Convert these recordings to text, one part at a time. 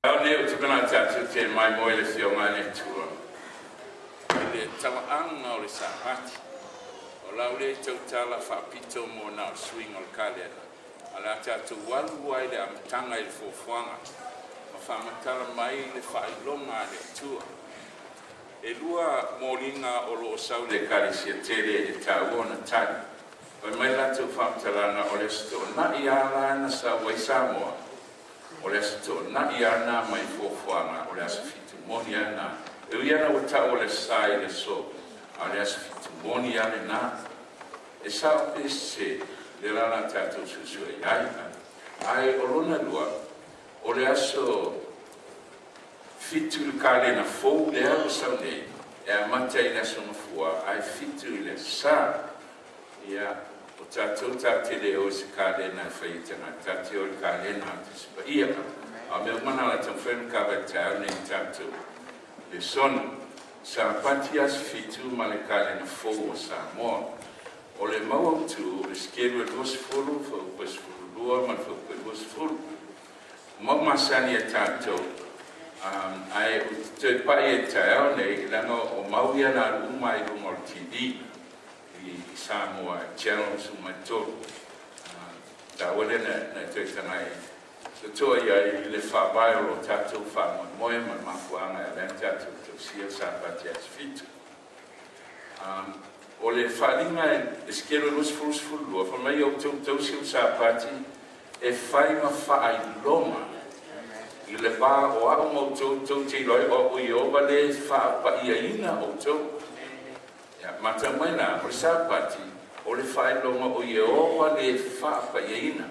Aone o tukana tatu te mai moe le whionga le tua. Le tawaanga o le Sapati. O laule tautala whapito mo na o swing o le kalera. Ala tatu walu ai le amatanga i le Faafofoga. Ma whamatala mai le whailonga le tua. E lua moringa o lo sau le karisia tere e tauona tani. Pai mai latu whamatalana o le sto na i ala na sa wai Samoa. O le sto na i ana mai Faafofoga o le asafitu moni ana. E uiana o tau le sai le so. A le asafitu moni ane na. E sa o se le lana tatou susu e ai. Ai o lona lua o le aso fitu le kale na fou le au sau nei. E a mata i naso mafua ai fitu i le sa. Ia o tatou tate le o se kale na whaitanga. Tate o le kale na te Paia. A me umana la tamwhenu kawa tau nei tatou. Le son Sapati as fitu ma le kale na fou o Samoa. O le mau tu le skelu e duas fulu, fau lua, ma fau duas fulu. Mau masani e tatou. Ai te Paia tau nei langa o mauia na umai lumor TV i Samoa channel suma tolu. Tawale na te tanai. So toa ia le whabai o tatou wha moe ma mafuanga e len tatou Tusi Sapati as fitu. O le whalinga e skero lus lua, wha mai o Tusi Sapati e whai ma whaai loma. I le wha o ao mo tau te roi o i oba le wha Paia ina o tau. Mata mai na, o le Sapati, o le whaai loma o i oba le wha Paia ina.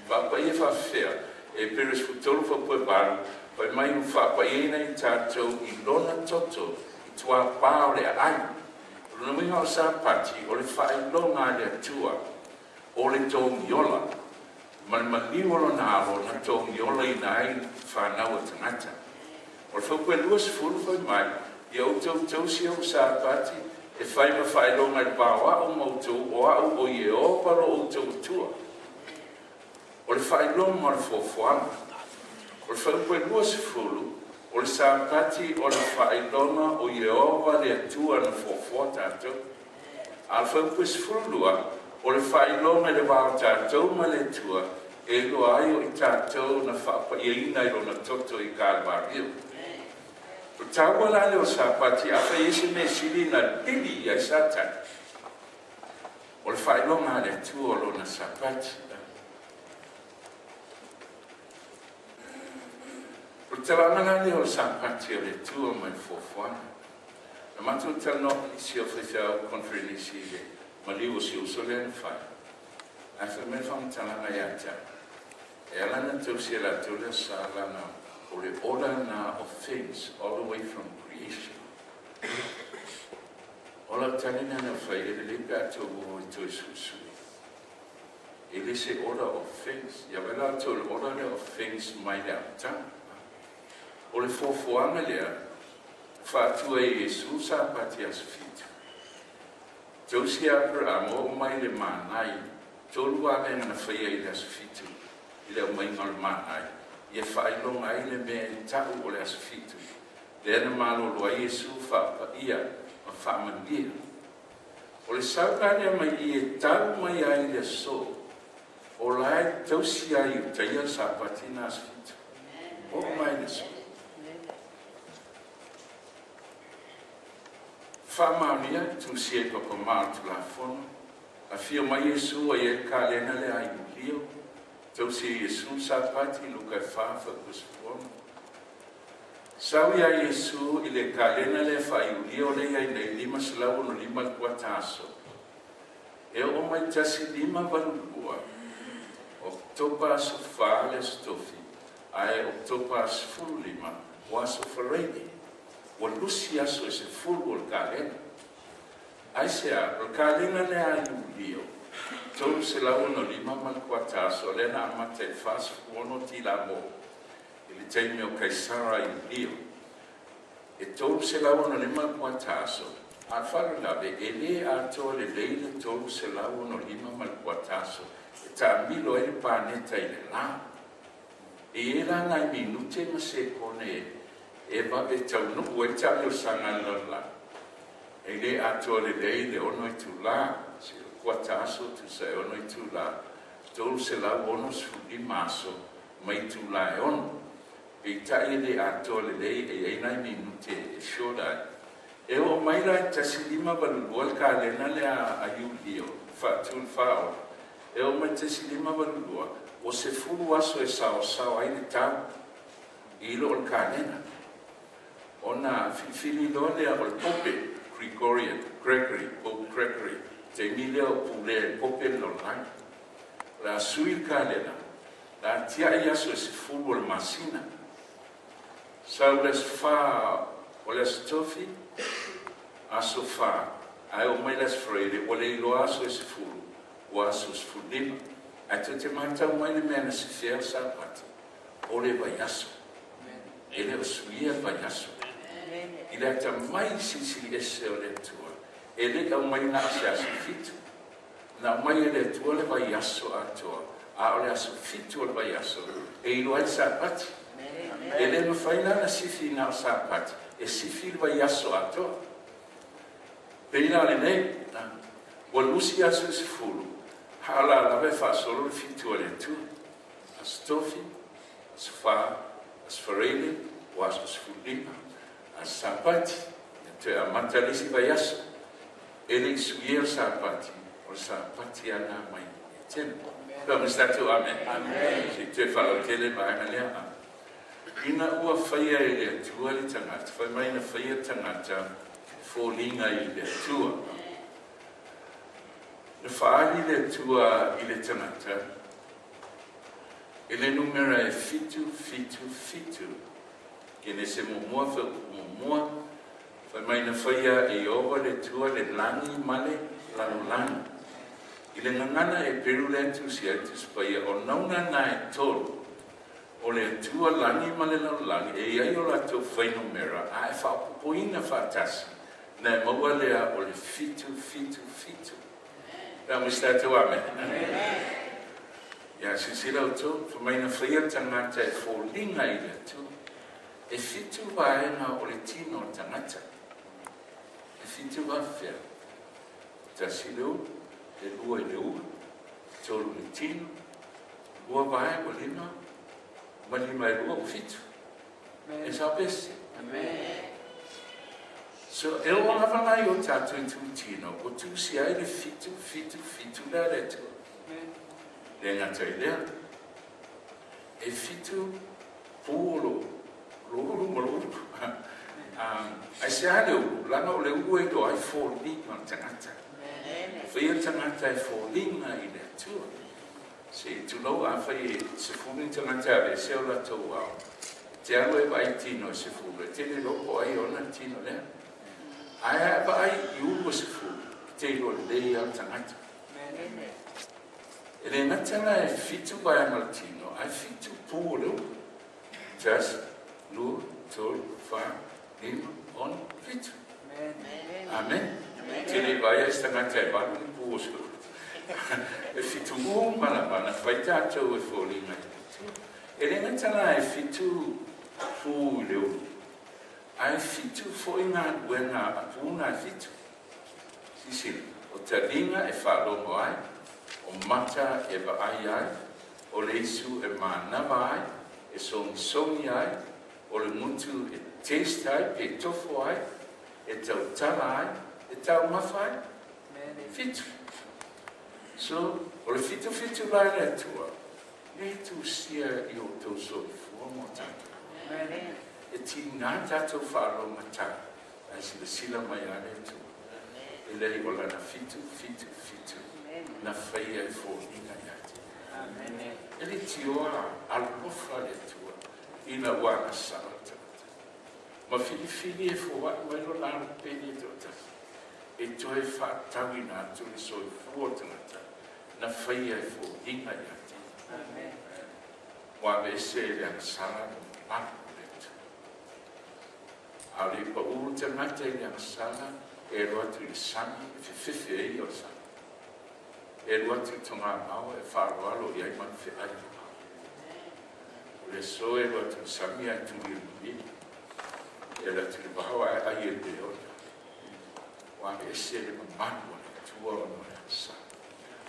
Wha Paia wha whea, e peres futolu wha pue baru, pai mai u wha Paia ina i tātou i lona toto, i tua pāo le ai. Luna minga o Sapati, o le whaai longa le atua, o le tō miola. Maniwolo na alo na tō miola i nai whanau a tangata. O le whakue luas fulu whai mai, i au Tusi Sapati, e whai ma whai longa i pāwa o mautou, o au o i e oparo o tau tua. O le whai longa ma le Faafofoga. O le whakue luas fulu, o le Sapati o le whai longa o i e opa le atua na Faafofoga tātou. A le whakue sfulua, o le whailonga le wāo tātou ma le tua, e loa ai o i tātou na whapaiaina i lona toto i kālwario. O tāua lale o Sapati, a whai ese me sili na pili ai satan. O le whailonga le tua o lona Sapati. O tāwanga lale o Sapati o le tua mai Faafofoga. Na matu tano isi o whaiau konferenisi le. Maliu si usole na fai. A wha me whamtalanga iata. E alana Tusi la tula sa alana o le order na of things all the way from creation. Ola talina na whai e le lipe ato o i tui susui. E le se order of things. Ia wela ato le order of things mai le ata. O le Faafofoga lea. Whātua e Jesu Sapati as fitu. Tusi Abraham o mai le manai, tolu a me na whaia i le asafitu, i le mai ngal manai, i e whailonga i le mea i tau o le asafitu. Le ana malo loa Jesu Paia, ma whamangia. O le saukania mai i e tau mai ai le so, o lai Tusi ai u Tusi Sapati na asafitu. O mai le so. Whamaunia, Tusi e papa mātu la whono. A whio mai Jesu a e kālena le ai lio. Tusi Jesu Sapati luka e whawha kuswhono. Sawi a Jesu i le kālena le whai lio le ai nei 5 salau no 5 kuataso. E o mai tasi 5 valulua. Oktopa so wha le stofi. Ai oktopa so fulima. Waso whareini. O lusi aso e se fulu o le kālena. Ai sea, o le kālena le ai lio. Tolu se lau no 5 malkuataso, lena amata e whasfuono ti la mo. I le teime o Kaisara i lio. E tolu se lau no 5 malkuataso, a whalu lawe, e le ato le leile tolu se lau no 5 malkuataso. E ta milo e le pāneta i le la. E la ngai minute ma se kone e va e tau no e tau yo sanga la. E le Atua le ono i tu la, se kua taso tu se ono i tu la, tolu se la ono su di maso, mai tu la e ono. E tai le Atua le e nai minute e shoda. E o mai la tasi lima balulua ka le na le a Iulio, fa tu fao. E o mai tasi lima balulua, o se fulu aso e sao ai le tau, i lo o ka ona fili lo le o pope, Gregory, Pope Gregory, te mile o pule pope lo lai. La sui ka la tia i aso e se fulu o masina. Sau les fa o les tofi, aso fa, ai o mai les freire, o le ilo aso e se fulu, o aso se fulima. Ai te matau mai le mena se fea Sapati, o le vai aso. E le o suia vai aso. I le ata mai sisi ese o le tua. E le au mai na se aso fitu. Na mai e le tua le vai aso atoa. A o le aso fitu o le vai aso. E ilo ai Sapati. E le no faina na sifi na o Sapati. E sifi le vai aso atoa. Peina le nei. O lusi aso e se fulu. Hala lave fa solo le fitu o le tua. As tofi, as fa, as farele, o as fulima. As Sapati, te a matalisi vai aso. Ele suia o Sapati, o Sapati ana mai e tempo. Vamos estar tu, amen. Amen. Se te fala que ele vai na lea. Ina ua whaia e le tua le tangata, whai mai na whaia tangata, fōlinga i le tua. Na whaali le tua i le tangata, ele numera e fitu. Kene se mua whai mai na whaia e owa le tua le langi male lanu. I le ngangana e peru le Tusi ai Tusi Paia o nauna na e tolu o le tua langi male lanu e iai o la tau whai numera a e whaapopoina whaatasi na e maua lea o le fitu. Rau mistatu amen. Ia sisira o tō, whai mai na whaia tangata e fōlinga i le tua. E fitu vaenga o le tino tangata. E fitu vawhea. Tasi leu, e lua i leu, tolu le tino, lua vae o lima, ma lima e lua o fitu. E sa pese. So, e o hawangai o tātou i tū tino, o Tusi ai le fitu lea le tua. Le ngata i lea. E fitu pūlo. Lulu. Ai se ale lana o le ua i do ai fōlinga tangata. Whaia tangata e fōlinga i le tua. Se tulau a whai se fūlinga tangata e se o la tau au. Te alo e vai tino se fūlinga. Tene loko ai ona tino lea. Ai a vai i ulu se fūlinga. Te ilo lei au tangata. E le ngatanga e fitu vai amal tino. Ai fitu pūlo. Just lu, tol, fa, lima, on, fitu. Amen. Tene vai a stangata e balu ni puosu. E fitu mana, whai tātou e fōlinga. E le ngatana e fitu fu leu. Ai fitu fo inga wena apuna fitu. Sisili, o taringa e whalomo ai, o mata e va ai, o le isu e manava ai, e songi ai, o le mutu e taste ai, e tofu ai, e tau tala ai, e tau mawha ai. Fitu. So, o le fitu lai le tua, le tu sia i o tau soi fua mo tata. E ti ngā tātou whāro mata, ai si le sila mai a le tua. E lei o lana fitu, na whaia e fōninga iati. E le tioa alofa le tua, ina wana salata. Ma fili e fua mai lo lana peni tota. E toi whātawi nā tu le soi fuotangata, na whaia e fōninga iati. Wa me se le ana sala mapu le tua. Ale pa uru te mata i le ana sala, e roa tu i sami, whiwhiwhi e i o sami. E roa tu tonga maua e wharoalo i ai man whi ai o mau. le soe wa tu samia tu ni e la tu bawa ai e o wa e se le manu tu o no sa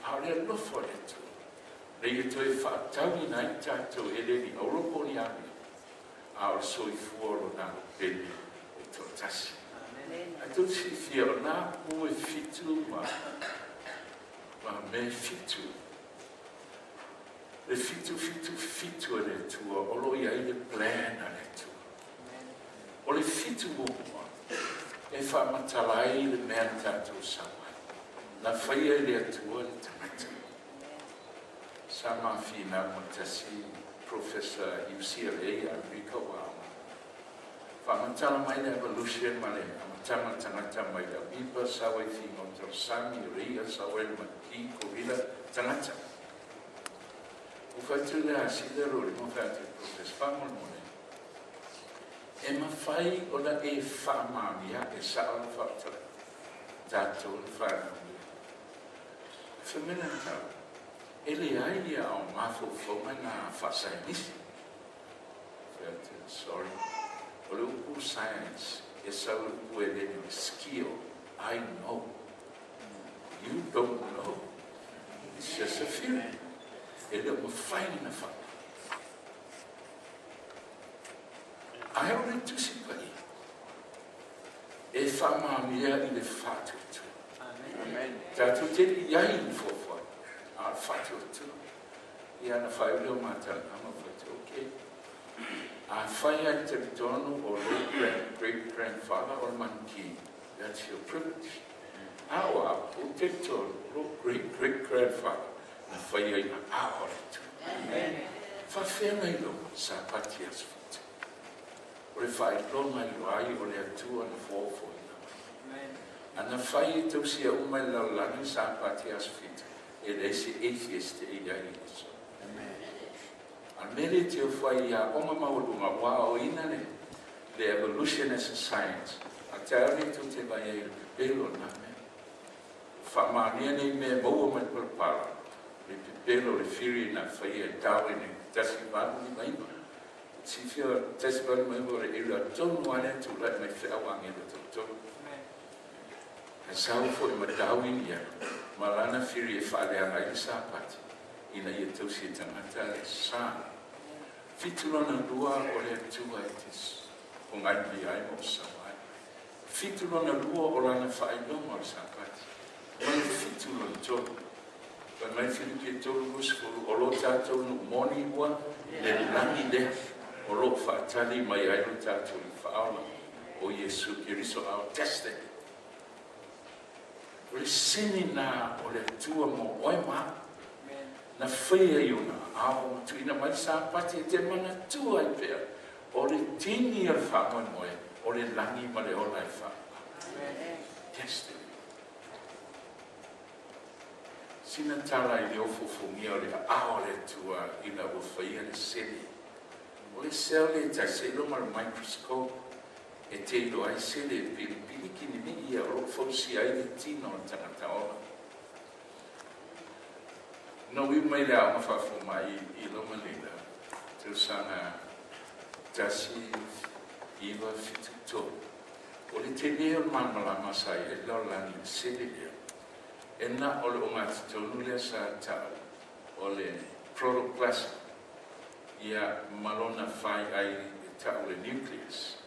a le lo fo le tu le tu e fa tau na ta tu e le ni o ro ni a o so I fuoro na pele o to tasi a tu si fio na o e fitu ma me fitu le fitu e le tua o lo ia I le plan a le tua o le fitu mo e fa matalai le mea tatou sawa na whaia le atua le tamata sa mawhina mo tasi Professor UCLA America wa fa matala mai le evolution ma le amatama tangata mai le bipa sawa I fingo tau sami ria sawa le maki kovila tangata o fatu le asile rori mo fatu Professor Famon Moni e ma fai o la e fa mamia e sa o fatu tato le whanau femina tau ele ai o Faafofoga na whasainisi. Sorry. O le upu science e sau upu e le skill. I know. You don't know. It's just a feeling. Ele o mawhaini na wha. Ai o le Tusi pai. E whamamia I le whatutu. Amen. Tatu te iai I fofo. Al fatu tu ia na fai lo mata ama fatu okay a fai a te tono o great grandfather or monkey that's your privilege awa o te tono o great grandfather na fai a awa tu fa fena I lo Sapati as fatu o le fai lo mai lo ai o le atua na fofo ana fai tu si a umai la lani Sapati as fatu e le se atheist e ia I so. Al mele te o whai a oma maurunga wa o ina le evolution as a science. A te aure tu te vai e pepelo na me. Whamania nei me maua mai palpala. Le pepelo le whiri na whai e tawe ne tasi vanu ni mai. Si whio tasi vanu mai mo re ila tonu ane tu lai mai whiawangi le tonu. E sau fo I matawi ia. Malana whiri e whaaleanga I Sapati ina ia tausi e tangata le sā. Fitulona lua o le atua e tis o ngai mai ai mo sawai. Fitulona lua o lana whaelonga o Sapati. Mai fitulona tōru. Pai mai whiri ke tōru muskuru o lo tātou no Moni ua le langi le o lo whaatali mai ai lo tātou I whaala o Yesu Kiriso au teste. O le sini na o le tua mo oi ma na whaia I una ao tuina mai Sapati e te mana tua I pēr o le tini al whamoe moe o le langi ma le ola I wha teste sina tala I le ofofongia o le ao le tua ina o whaia le sini o le seo le taiselo ma le microscope e te ilo ai sele pili kini ni ia o fosi ai le tino o tangata ola. No I mai lea ma whafo mai I lo malila. Te usanga tasi iwa fitu tō. O le te leo mamala masai e lau lani sele leo. E na o le o ngati tonu lea sa tau o le protoplasma. Ia malona whai ai tau le nucleus.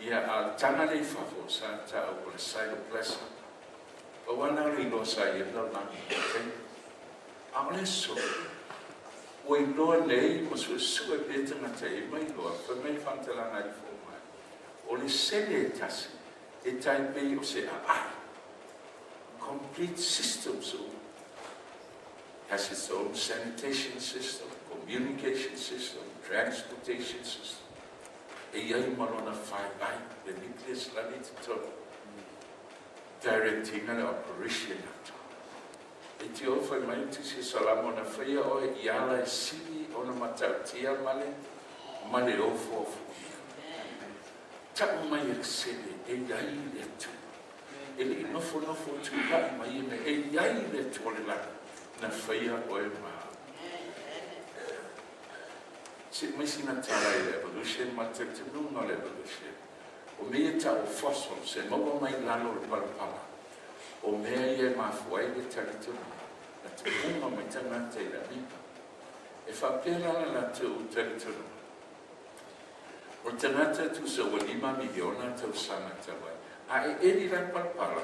Ia al tana le whafo sa tau o le cytoplasma. O wana rilo sa I lau lani. A ole so. O I loa nei mo sua sua petanga te I mai loa. Pa mai whantalanga I fo mai. O le sele tasi. E tai pei o se ai. Complete system so. Has its own sanitation system, communication system, transportation system. E iai malona whai ai, the nucleus lani te tō. Directing an operation ato. E te o whai mai tusi salamo na whaia o I ala e sili o na matautia male o fōfu. Tapu mai e sele, e iai le tu. E le nofo tu kai mai me e iai le tu o le lani. Na whaia o e maa. Se mai sina tala I le evolution, ma te nunga le evolution. O mea ta o fosfo, se maua mai lalo le palapala. O mea I e mafuai le tarituna. Na te punga mai tangata I la mipa. E whapera la te u tarituna. O tangata tu sa wa 5 miliona tau sanga tawa. A e eri la palapala.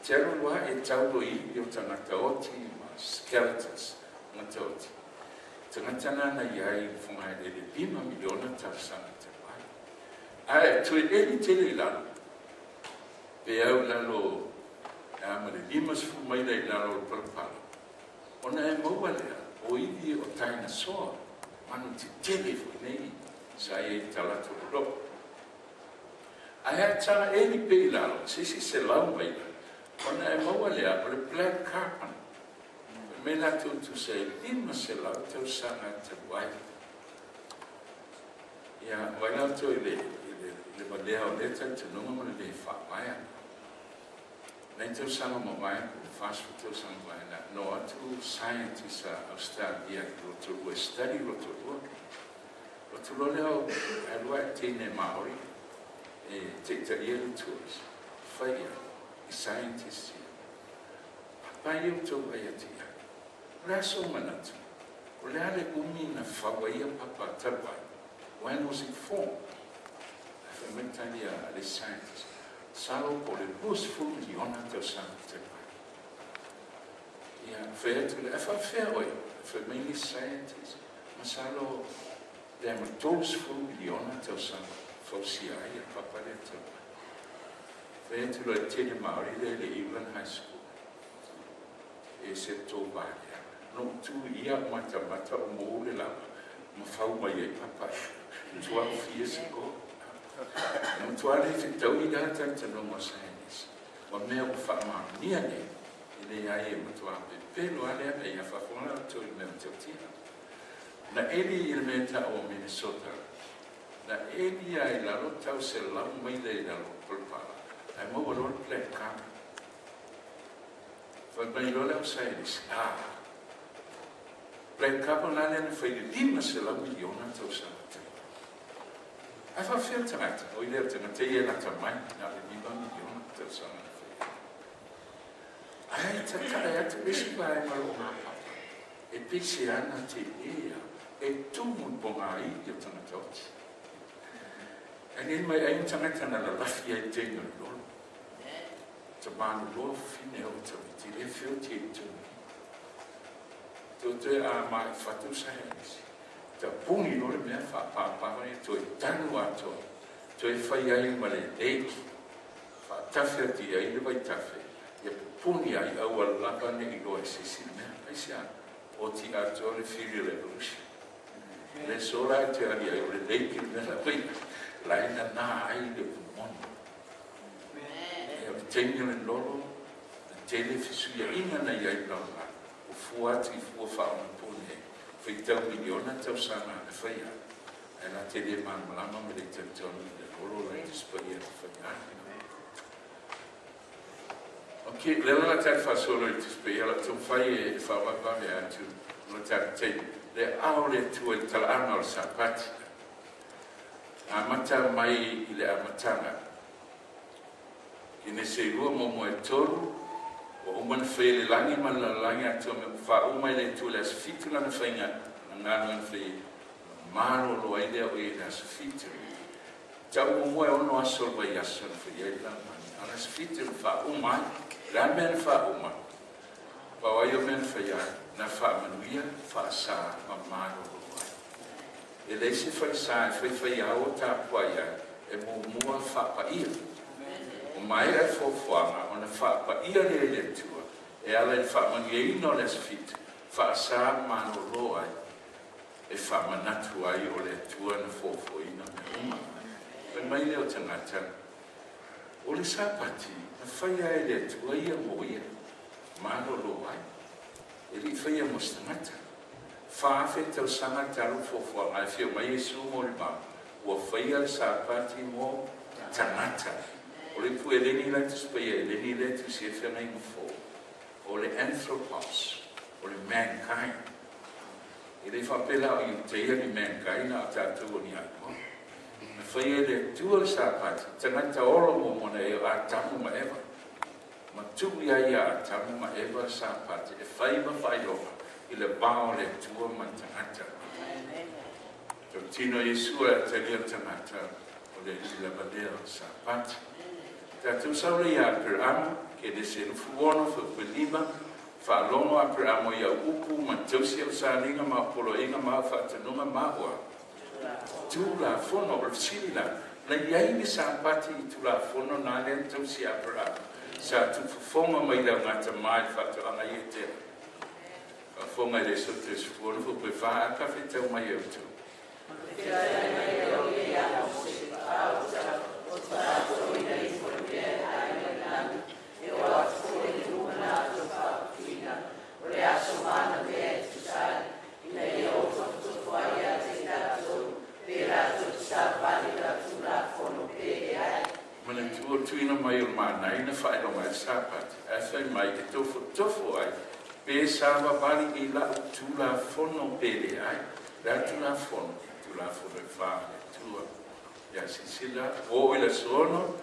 Te arua e taulo I o tangata oti ma skeletons ma tauti. Tangata na iai funga e 5 miliona tau sanga tawa. A e tu e eri tele lalo. Pe au lalo ma le 5 sfu mai lai lalo palapala. Ona e maua lea o idi o taina soa. Manu te tele fu nei sa e talato lo. Ai tanga e ni pe lalo, se lau mai. Ona e maua lea o le black carpet. Me la tu se lima se lau tau sanga te wai. Ia, wai lau tu le malea o leta te nunga mana le Paia. Nei tau sanga mo mai, le fast food tau sanga mai na no atu scientist Australia roto ua study roto ua. Roto ua leo alua e tine Maori e te tarielu tours. Faia, I scientist ia. Paia o tau ai atia. Rea so manatu. O lea le umi na whawaia papa tabai. When was it formed? A whamitania le scientist. Salo po le busful miliona tau sanga te pai. Ia, whea tu le, e whawhea oi, e whamili scientist, ma salo le ama busful miliona tau sanga whausia ai a papare te pai. Whea tu le tene Maori le Evelyn High School. E se tō bāia. No tu ia mata o mō le lama, ma whau mai e papai. Tua fia se ko. Nau tuare te tau I gata te nongo sainis. Wa mea o whaamania ne, I le ai e matua pe pelo alea me ia whawhona to I mea teo tina. Na eri I le mea ta o Minnesota. Na eri ai lalo tau se lau mai le lalo polpala. Ai mau alor plek kama. Whabai lole au sainis. Plek kama lale na whaile 5 se lau miliona tau sama. Ai whawhia tangata, o I leo tangata I e nata mai, nā le 5 miliona tau sanga na whaia. Ai takai atu esi vai malo ngā papa, e pese ana te ea, e tumu bonga I o tangata oti. Ani mai ai tangata na la lafi ai tenga lolo. Ta manu loa fine o tawiti, e whio te tumu. Tō a mai whatu sahenisi. Ta pungi no le mea whapapapa e toi tanu ato, toi whai ai ma le leiki, whaatawhia ti ai le vai tawhi, ia pungi ai au alapa ne I loa sisi mea, paisia, o ti ato le Fili Revolution. Le sola te ari ai o le leiki le mea wai, laina nā ai le Moni. Ia le tengi le lolo, le tele fisuia ina na iai launga, o fuati fua whaona pune. Tau miliona tau sanga na whaia. E la te le malama me le tau tonu le lolo la te spaia te whaia. Ok, leo la tau whasolo I te spaia, la tau whaia e whawapa me atu, la tau te, le ao le tua I tala ana o Sapati. A mata mai I le amatanga. I ne se rua momo e toru, o umana whai le langi mana langi atua me wha umai le tu le asfitu lana whainga na ngānuan whai maro lo ai lea o e le asfitu. Tau umua e ono asol vai asol whai ai lana mani. Ana asfitu wha umai, la mena wha umai. Pa wai o mena whai ai, na wha manuia, wha sa ma maro lo ai. E leise whai sa, whai au ta puai ai, e mua wha paia. O mai e fofuanga o na whaapa ia le tua, e ala e whaamani e ino le asfitu, whaasa mano loa e whaamanatu ai o le tua na fofo ina me uma. Pai mai leo tangata, o le Sapati, na whaia e le tua ia mo ia, mano loa e li whaia mo stangata. Whaafe tau sanga taru fofuanga e whio mai e su mo le mau, ua whaia le Sapati mo tangata. O le pu e leni la tu spaia, e leni la tu si e whenga ingo fō. O le anthropos, o le mankind. I le whapela I te ia ni men kaina o tātou ni aikoa. Na whaia le tua Sapati, tangata olo mo mona e a tamu ma ewa. Ma tui ai a tamu ma ewa Sapati, e whai ma whai loha, I le bao le tua ma tangata. Tau tino Yesua te lia tangata, o le ila badea Sapati. Tātou saure ia per amo, ke le se nufuono whapelima, whaalongo a per amo ia upu, ma tausi au sālinga ma polo inga ma whaatanunga ma hoa. Tula fono o sila, la iai ni Sapati I tula fono na le tausi a per amo. Sa tu fonga mai la ngata mai whatu anga I te. Fonga le so te sufono fu pe wha a kawhi tau mai au tu. Mana tua tuina mai o mana ina whaeronga e Sapati. E whai mai ke tofo ai. Pe sāwa bali I la tula fono pele ai. La tula fono e wha e tua. Ia sisila, o ila sono,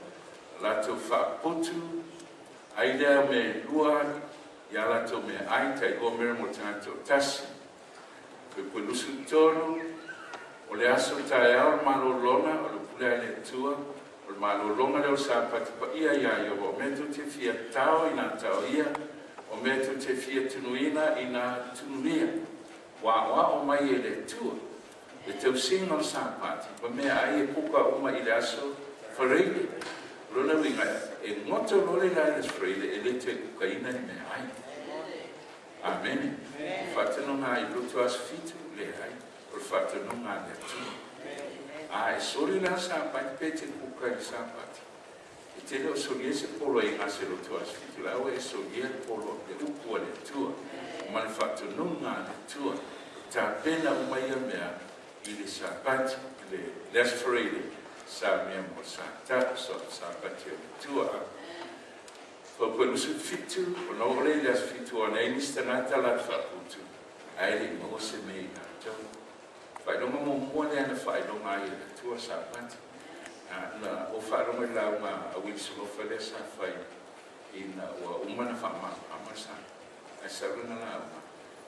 la to wha putu, ai lea me lua, ia la to me aitai o mera mo tātou tasi. Pe lusu tono, o le aso tae ao malo lona, o le pulea le tua, o le malo longa leo Sapati pa ia o metu te fia tau ina tau ia, o metu te fia tunuina ina tunuia. Wa o mai e le tua, le tau singa o Sapati, pa mea ai e puka uma I le aso whareile. Rona winga, e ngoto lole la ilas whareile, e le te ukaina I mea ai. Amen. Whatanonga I luto as fitu le ai, o whatanonga le tua. E sori la Sapati, pe te puka I Sapati. E te leo sori se polo I ngase luto as fitu, lau e sori e polo le upua le tua. Ma le whatanonga le tua. Ta pena umaia mea I le Sapati, le lesferele, sa mea mo sa ta, so Sapati o tua. Ko lusu fitu, o no le les fitu o nei nistangata la whaputu. Ai le mo se mei na tau. Whaidonga mo mua le ana whaidonga I le tua Sapati. Na o whaidonga la unga a wilsulofa le sa whai. Ina ua umana whama amasa. Ai saruna la unga.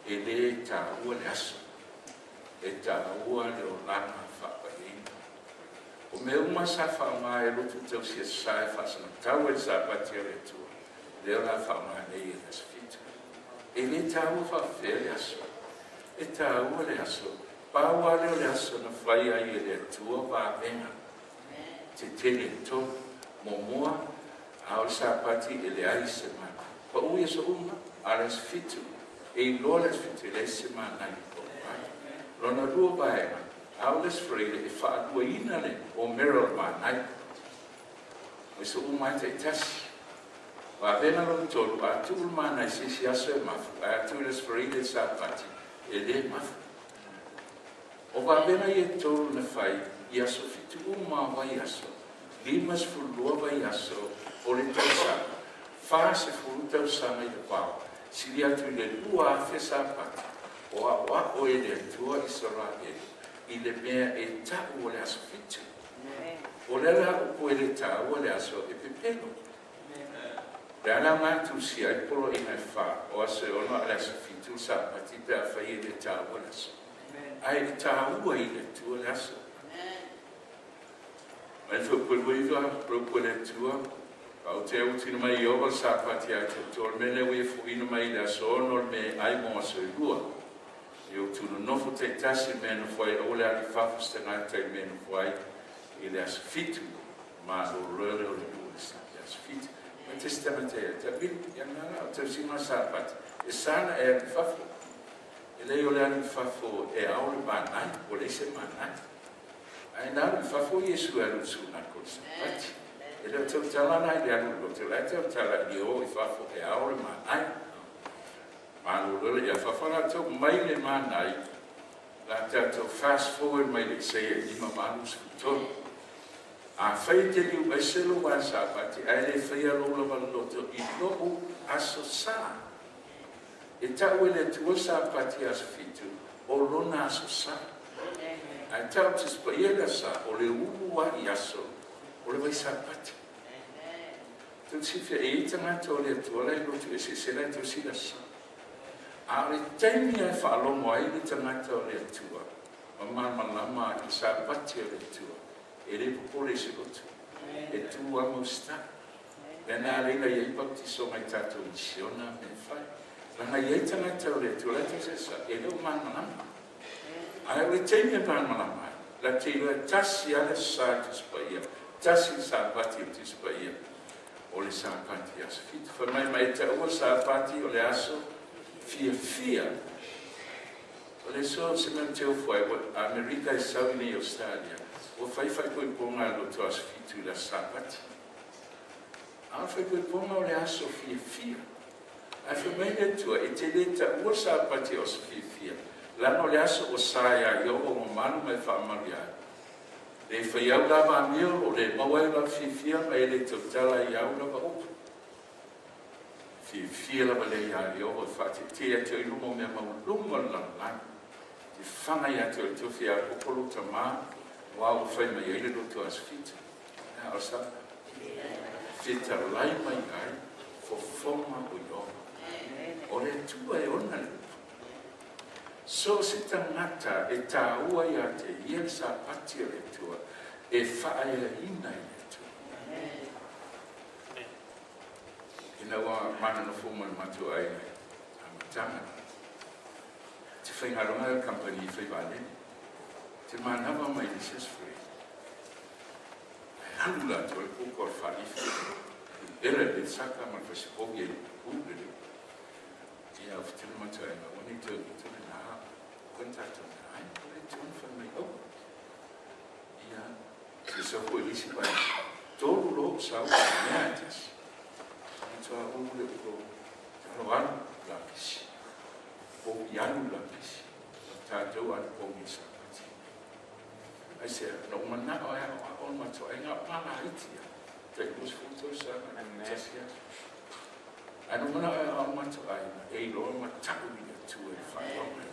E le ta ua le aso. E ta ua le o lana whapaina. O me uma sa whaunga e lutu tau si e sae whasana tau e Sapati a le tua. Leo la whaunga nei e las fitu. E le ta ua whawhea le aso. E ta ua le aso. Pāua leo le aso na whai ai e le tua wāwenga. Te tele to mo mua a o Sapati e le ai se mana. Pa ui e so uma a las fitu. E I lo las fitu le se mana I Lona rua vaenga, au les freile e whaadua ina le o mera o manai. O iso umai te tasi. Wa vena lo tolu, a tūl manai sisi aso e mafu, a tū les freile Sapati e le mafu. O wa vena I e tolu na whai, I aso fitu uma vai aso, limas fulua vai aso, o le tau sanga. Wha se fulu tau sanga I le pao, sili atu le lua afe Sapati. O a o e le tua I Israel, I le mea e tau o le aso fitu. O le la upo e le tau o le aso e pepelo. Le ana ngā Tusi ai polo I ngai wha, o aso e ono a le aso fitu Sapati pe a whai e le tau o le aso. Ai le tau ua I le tua le aso. Mai whapurua I wa, propo le tua, au te au tino mai I owa Sapati ai tō mene ue fuino mai le aso ono me ai mo aso I lua. Eu tunu nofo te tasi mena foi o le ali fafos te ngai te mena foi I le as fitu ma o rele o le luisa le as fitu ma te stamate te bil ya ngana o te sima Sapati e sana e ali fafo e le o le ali fafo e au le manai o le se manai ai na ali fafo Yesu e lusu na ko Sapati e le te talana I le alu lo te le te talana I o I fafo e au le manai Manu lele ia whawhara tau mai le manai la tātou fast forward mai le sei e lima manu skutono. A whai te liu mai selo wa Sapati ai le whai alola waloto I lopu aso sā. E tau e le tua Sapati aso fitu o lona aso sa. Ai tau tis Paia ka sa, o le uwa I aso, o le vai Sapati. Tusi fia e tangata o le atua lai lotu e se sela tusi la sa. A le taimi ai whaalomo ai le tangata o le atua. Ma malama I Sapati o le atua. E le popole se lotu. E tu amo sta. Pena reina iei baptiso mai tato I siona me fai. Langa iei tangata o le atua la tusi sa. E leo malama. Ai le taimi malama. La teila tasi ala sa tis Paia. Tasi Sapati o tis Paia. O le Sapati aso. Fita whamai mai te ua Sapati o le aso. Fia. O le so se mea te ufuai. Amerika I sau ni Australia. O whai koe ponga lo to aso fitu la Sapati. A whai koe ponga o le aso fia. A whamai le tua. E te le ta ua Sapati o aso fia. Lano le aso o saia I o manu mai whaamaria. Le whaiau lava mio o le mawai la fia mai le tautala I au lava opu. Fia lava le I o whati te atu I lumo mea maulunga langan. Te whangai atu I tuwhi a popolo ta maa. Wau whai mai eile roto as fita. O sa? Fita lai mai ai. Fofonga o yo. O le tua e ona le. So se tangata e tā ua ia te ia Sapati o le tua e whaia ina I le tua. Ina wa mana no fuman matu ai amatanga. Te whaingaronga company I whaivale. Te manawa mai le sesfree. Halula to le pukor whaifi. Ele le saka ma whasipogi e pūpere. Ia whatina matu ai ma wani te utune na ha. Kontakto na ai, le tun whamai au. Ia, te sopo elisi pai. Tōru lo sau mea tes. Tua ule uko talo anu lapisi. O ianu lapisi. Tātou anu pongi Sapati. Ai se, no mana o ea o mato ai ngā pala itia. Te kus futo sa, tasia. Anu mana o ea o mato ai, e loa mataku I tu e whaonga.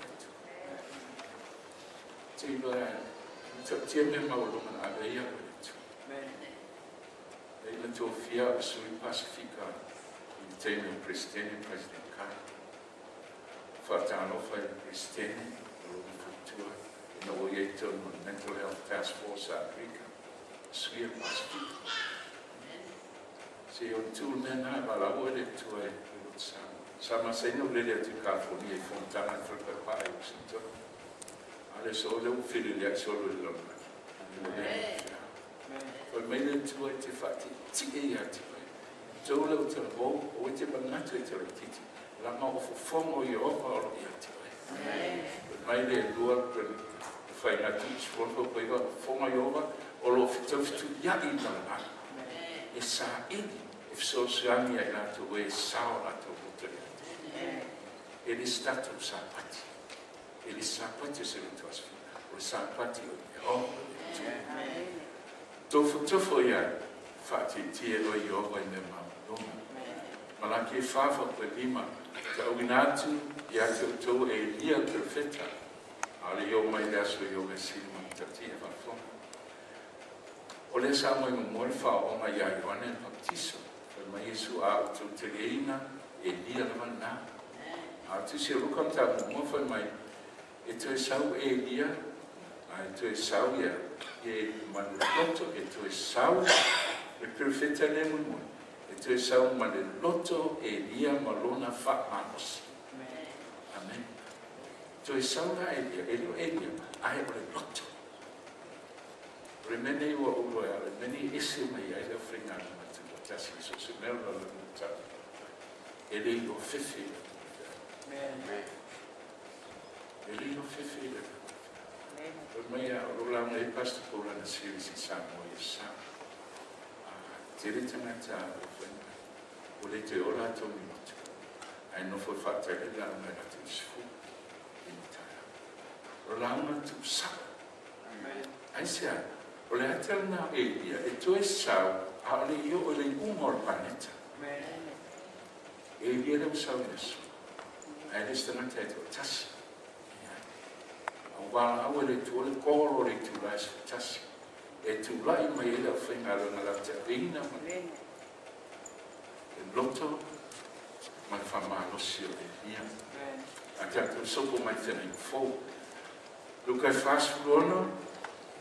Te loa, tia me maulunga a veia o e tu. E la tō fia o sui Pasifika. Tēnei President Kai. Whatano whai President, Rūma Kutua, ina o ieto no Mental Health Task Force Africa, Suia Pasifika. Se o tū nena, wala o ele tua e Rūma Samoa. Sama seino lele atu California I Fontana Frika Paia o Sinto. Ale so leu whiri lea solo I lona. Whai meile tua e te whati, tige I ati. Tau leo te rau, o te mangatu e te ratiti. Lama o fofongo I opa o I ati wai. Mai le lua, whai ngatu, sponso koe wa fofongo I opa, o lo fitu iai I tanga. E sa ini, e fiso siami ai ngatu, e sao ngatu o te ati. E li statu Sapati. E li Sapati se rutu asfi. O Sapati o Tofo iai, whati tie o I opa I me mau. Malaki Faafofoga koe lima, ka uinatu I atu tau e lia perfeta. Ale yo mai le aso yo me sima tati e Faafofoga. O le sa mo I mumore whaonga I a Ioane Baptiso. Koe mai Yesu a utu te leina e lia lama nā. A tu se rukam ta mumore mai e tu e sau e lia, a tu e sau ia, e manu loto e tu e sau e perfeta le mumore. E tu e sau ma le loto e lia malona whaanosi. Amen. Tu e sau la e lia, a e o le loto. Remene I wa ua e remene ese mai ai le whainga matu o tasi so se mea la muta. E le I o whiwhi. E le I o whiwhi. O mai a o rola e pasta pola na series I Samoa I Samoa. Te re tangata o whainga, o le te ora tau ni motu. Ai no foi whaatare la mai atu sifu I mitara. O la una tu saka. Ai sea, o le atel na e ia, e tu e sau, a le io o le umor planeta. E ia le usau Yesu. Ai le stangata e tau tasi. wala au le tu le kolo le tu la tasi e tu lai mai le whainga la te ina mai e loto mai whamalosi o le ia a te atu soko mai tēnei fō luka e whāspurono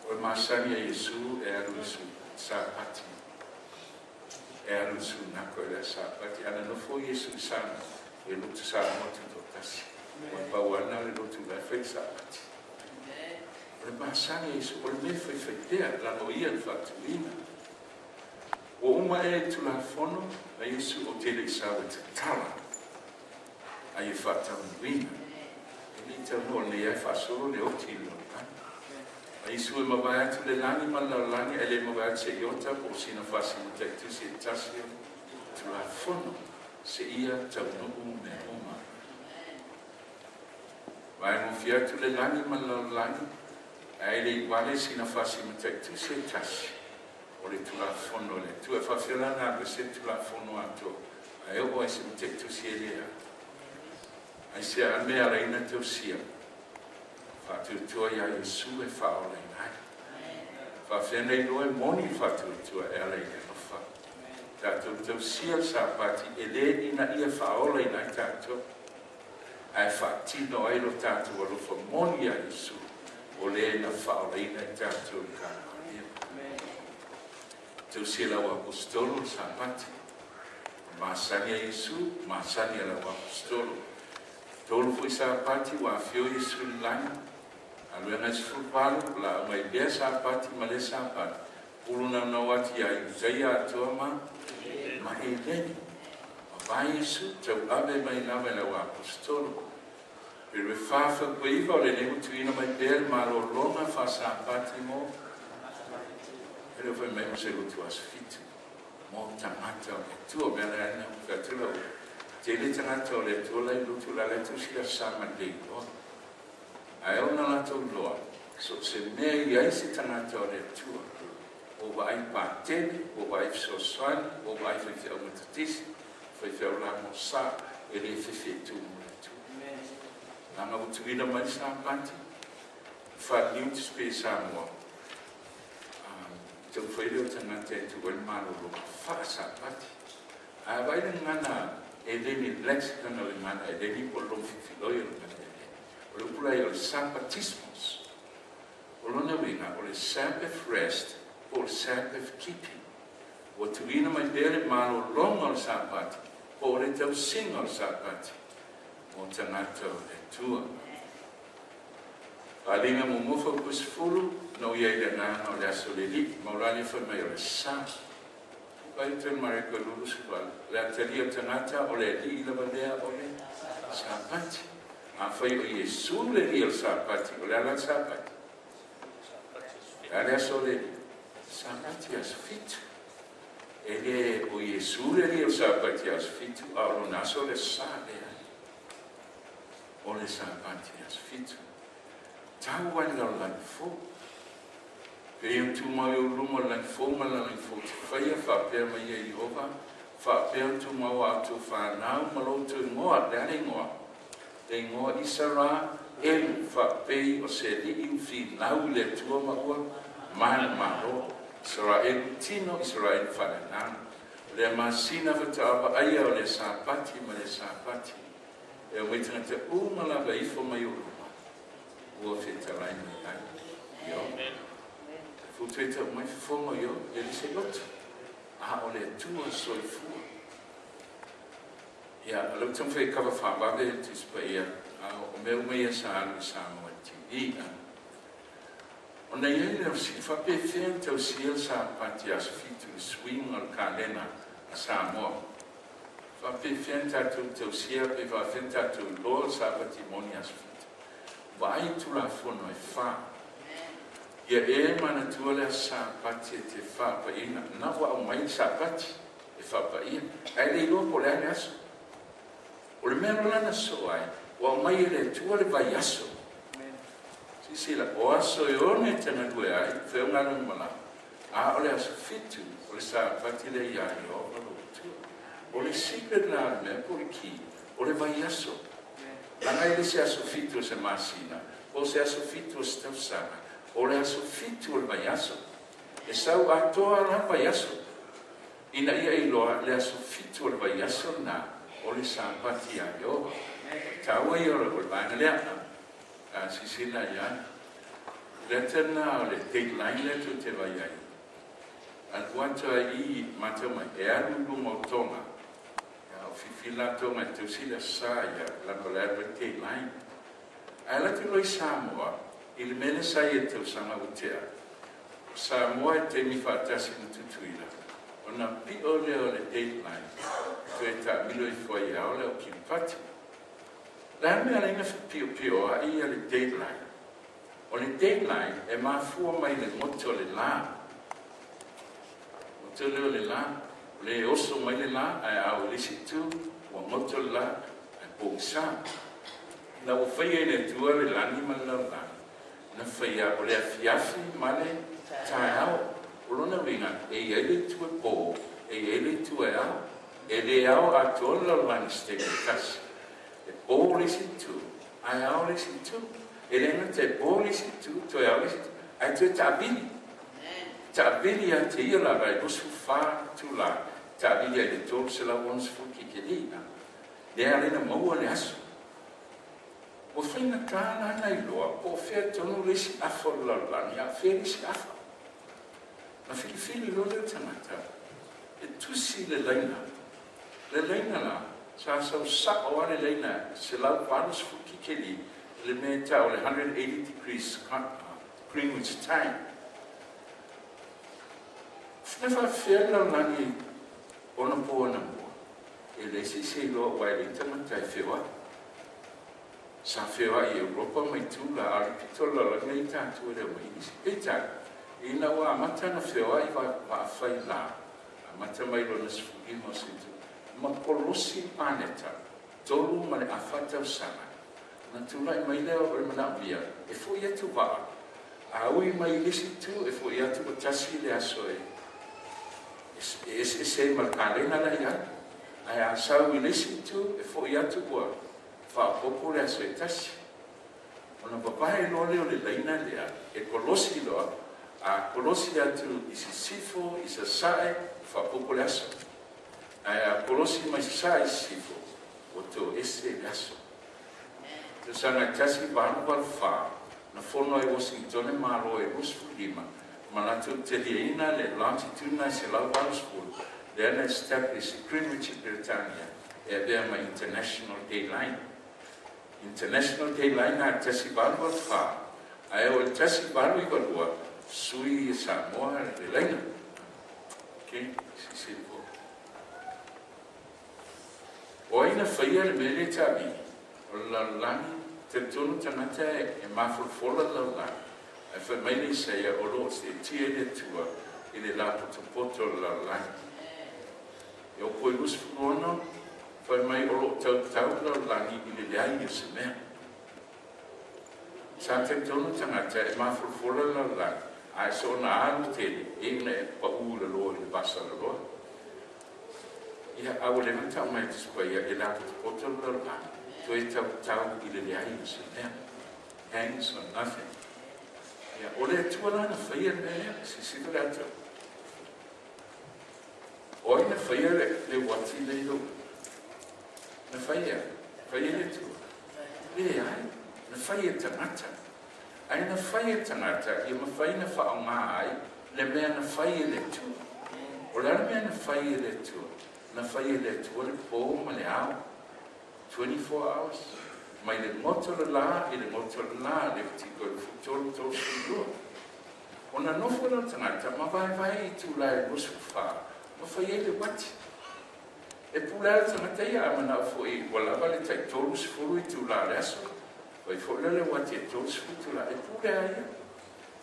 o masani a Yesu e aru Yesu Sapati e aru Yesu nako e le Sapati ana no fō Yesu sana e lutu sa motu to tasi o pauana le lutu la whai Sapati o le masani a Yesu o le me whaiwhaitea lano ia le whatuina o uma e tu la fono a Yesu o tele sawe te tala a i whatamuina e ni te no le ai whasoro le o tilo a Yesu e mawai atu le langi malalangi e le mawai atu se iota po sina whasi mo te tusi e tasio tu la fono se ia tau nuku me oma vai mo fia tu le langi malalangi e le iwale sina whasi mo te tusi e tasio o le tu la fono le tu e whawhila nga le se tu la fono ato a eo o e se mo te tusi e lea ai se a mea reina te o sia whatutua ia Yesu e whaole nai whawhenei loe Moni whatutua e ale ia nofa tātou tau sia Sapati e le ina ia whaole nai tātou ai whatino ai lo tātou alofa Moni a Yesu o le ina whaole nai tātou i kāna tau sia lau apostolo Sapati masani a Yesu masani a lau apostolo tolu foi Sapati wa fio Yesu langa alwe na sfulpalo la mai dia Sapati male Sapati puluna na wati ya Isaiah Atua ma ele vai Yesu tau abe mai na mai la apostolo per fafa poi vole ne utuina mai bel malo longa fa Sapati mo ele foi mai se lo tu asfit mo tamata tu bela na fatelo tele tangata o le tola i lutu la le tusi a sama dei loa. A eo na la tau loa, so se mea i aisi tangata o le tua, o vai pātene, o vai fisoswani, o vai whiwhi au matatisi, whiwhi au la mo sa, e le whiwhi tu mo le tua. Nanga utuina mai Sapati, wha niuti spe Samoa. Tau whaile o tangata e tu wali malo loa, wha Sapati. A vai ngana, e leni lexicon o le mana, e leni po lom fifiloi o le mana e leni. O le pulai o le Sapatismos. O lona winga, o le Sabbath rest, o le Sabbath keeping. O tuina mai bere malo longa o le Sapati, o le tau singa o le Sapati. O tangata o le tua. Palinga mo mufa o kusfulu, no iei le nana o le aso le li, maulani fa mai o le Sabbath. Pai tēn mareko lulu suwala. Le atalia tangata o le li ila bandea o le Sapati. A whai o Yesu le li o Sapati, o le ala Sapati. Ale aso le li. Sapati as fitu. E le o Yesu le li o Sapati as fitu, a o naso le sa le ai. O le Sapati as fitu. Tau wani lau lai fo. E iu tu mau iu luma lai fōma lai fō te whaia whapea mai e Ihowa, whapea tu mau atu whanau malotu ngoa, le ngoa. Le ngoa isara, elu whapei o se li iu whi nau le tua maua, mana maro, isara elu tino, isara elu whanenau. Le masina whataapa aia o le Sapati ma le Sapati. E o mitanga te umalawa ifo mai o luma. Ua whetalai mai ai. Yo. Futueta mai fonga yo, ele se lotu. A o le tua soifua. Ia, alo tau whai kawa whawawe tis Paia, o meu mea sa alu Samoa TV. O nei ele o si whape whea tau sia Sapati as fitu swing o kalena a Samoa. Whape whea tau sia pe whawhen tatu loa Sapati Moni as fitu. Vai tu la fono e wha. Ia e mana tua le Sapati e te whapaina. Na wa au mai Sapati e whapaina. Ai le iloa po le ane aso. O le mea lana so ai. O au mai le tua le vai aso. Sila, o aso e one tena due ai. Wheo ngana mala. A o le aso fitu. O le Sapati le iai o lo tua. O le secret la mea po le ki. O le vai aso. Langa ele se aso fitu se masina. o se aso fitu o stau sama, o le aso fitu o le mai aso, e sau atoa la mai aso, ina ia I loa le aso fitu o le mai aso na, o le Sapati a yo, taua I o le vanga lea, a sisina ia, le tena o le dateline le tu te vai ai, an wanta I mata mai, e alu lungo tonga, o fifila tonga Tusi le sa ia, la molea le dateline, a la tu loi Samoa, I le mele sa I e tau sanga utea, Samoa e te mi whaatasi mututuila, o na pi o le dateline, tu e ta milo I fwai au le o ki pati. La mea lenga pio pio a I a le dateline. O le dateline e mafua mai le moto le la. Moto leo le la, le oso mai le la, ai au lisi tu, o moto le la, ai pōsa. Na o whaia le tua le lani ma le la. Na whaia o le afiafi ma le tae au. O lona winga, e ele tu e pō, e ele tu e au, e le au a tola lani steke kasi. E pō lisi tu, ai au lisi tu. E lenga te pō lisi tu, to e au lisi tu, ai tu e tābili. Tābili a te ia la rai, usu whā tu la, tābili a le tōru se la wons fuki ke lina. Le a lena maua le aso. O whaina kāna nei loa, o whea tonu lisi afo lalani, a whea lisi afo. Na whili lo le tangata, e tusi le leina. Le leina la, sa sau sako a le leina, se lau whanus fuki ke li, le me tau le 180 degrees Greenwich time. Whnefa whea lau langi ona po ana mua, e le se loa wai le tangata e whewa. Sa whewa I Europa mai tūla, ari pitola la ngai tātua reo mai isi. E tātua. Ina wa amata na whewa I wa awhai la, amata mai lo na sifugi mo situ. Ma kolosi paneta, tolu ma le awhatau sana. Na tūlai mai leo o le mana via, e fo I atu waa. A ui mai lisi tu, e fo I atu o tasi le aso e. E se malkalena la ia. Ai a sau I lisi tu, e fo I atu wa. Faafofoga le aso e tasi. Ona papai lo leo le leina lea, e kolosi loa, a kolosi atu I si sifo, I sa sae, whapopo le aso. A kolosi mai sae sifo, o tō ese le aso. Te sanga tasi wānu wal whā, na whono e Washington e maro e Rusfulima, manatu te liaina le longitudinai se lau Rusful, le ana establish Greenwich Britannia, e avea ma International Day Line. International Day Line a tasi wānu wal whā, a e o tasi wānu I walua, sui e Samoa le leina. Okay, si po. O aina whaia le mele tabi, o la langi te tonu tangata e mawhulfola la langi. E wha meile seia o lo se tia le tua I le lapo tapoto la langi. E o koe usfuona, wha mai o lo tau la langi I le leai e se mea. Sa te tonu tangata e mawhulfola la langi. Ai so na alu tele, e una e pa'u la loa I le basa la loa. Ia au le mata mai te spaia e la poto la loa. To e tau I le leai I se mea. Hangs on nothing. Ia o le tuala na whaia mea, si situ le atu. O ina whaia le wati le ilo. Na whaia le tua. Le ai, na whaia tangata. Ai na whaia tangata, I ma whaina whaonga ai, le mea na whaia le tua. O le ana mea na whaia le tua. Na whaia le tua le pō ma le au. 24 hours. Mai le moto le la, I le moto le la, le tiko le futolo tō sūlua. O na nofo la tangata, ma vai I tū lai rusu wha, ma whaia le wati. E pūlea tangata ia amana fo I walawa le tai tōru sifuru I tū la le aso. Vai wholele wati e tōru sifuru la, e pūlea ia.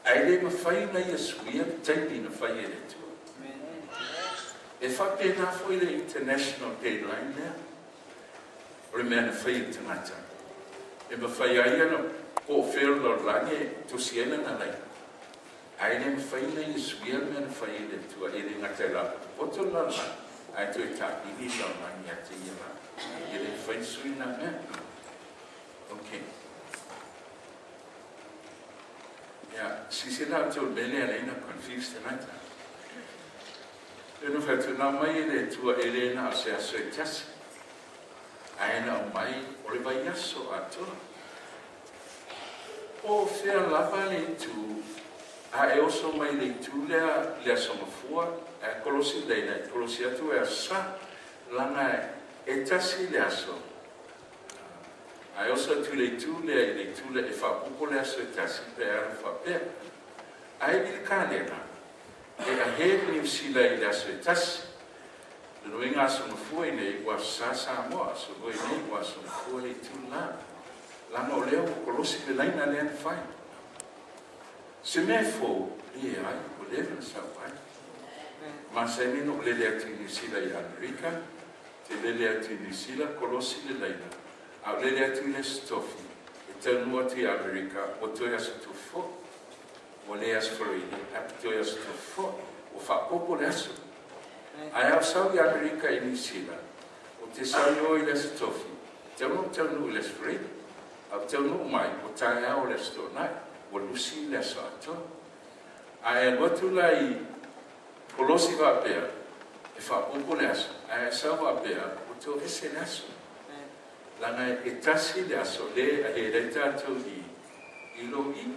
Ai le ma whaina ia suia, taimi na whaia le tua. E whapea na fo I le International Day Line lea. O le mea na whaia tangata. E ma whaia ia no, o whero lo lange, Tusi ena na lai. Ai le ma whaina ia suia, mea na whaia le tua, e le ngatai la, poto la la. Ai tu e tāpili la lange a te ia la. E le whain sui na mea. Okay. sisila to mele alena confused tonight. Eno fatu na mai le tua elena a se aso e tasi. Aena o mai o le vai aso atua. O fea lava le tu a e oso mai le tu le asomafua e kolosi leina e kolosi atu e asa langa e tasi le aso. A e oso tu le tu le e whapupo le aso e tasi pe ara whapea. A e li kālena e a he ni usila i le aso e tasi. Lino inga asomafua i nei wa sa Samoa so i nei wa asomafua le tu la. Langa o leo kolosi le laina le ane whai. Se me fo li e ai o leo na sa whai. Ma se mino le lea tu New Zealand i Amerika, te le lea tu New Zealand kolosi le laina. A le lea tu le stofi, e te nua tu i Amerika, o toi aso tu fo, o le aso Florida, a toi aso tu fo, o whapopo le aso. Ai au sau i Amerika i New Zealand, o te sau i oi le stofi, te unu i le Florida, au te unu mai, o tae au le stonai, o lusi le aso ato. Ai watu la i kolosi wapea, e whapopo le aso, ai sau wapea, o tō ese le aso. Langa e tasi le aso, le a he reita atu i lo i.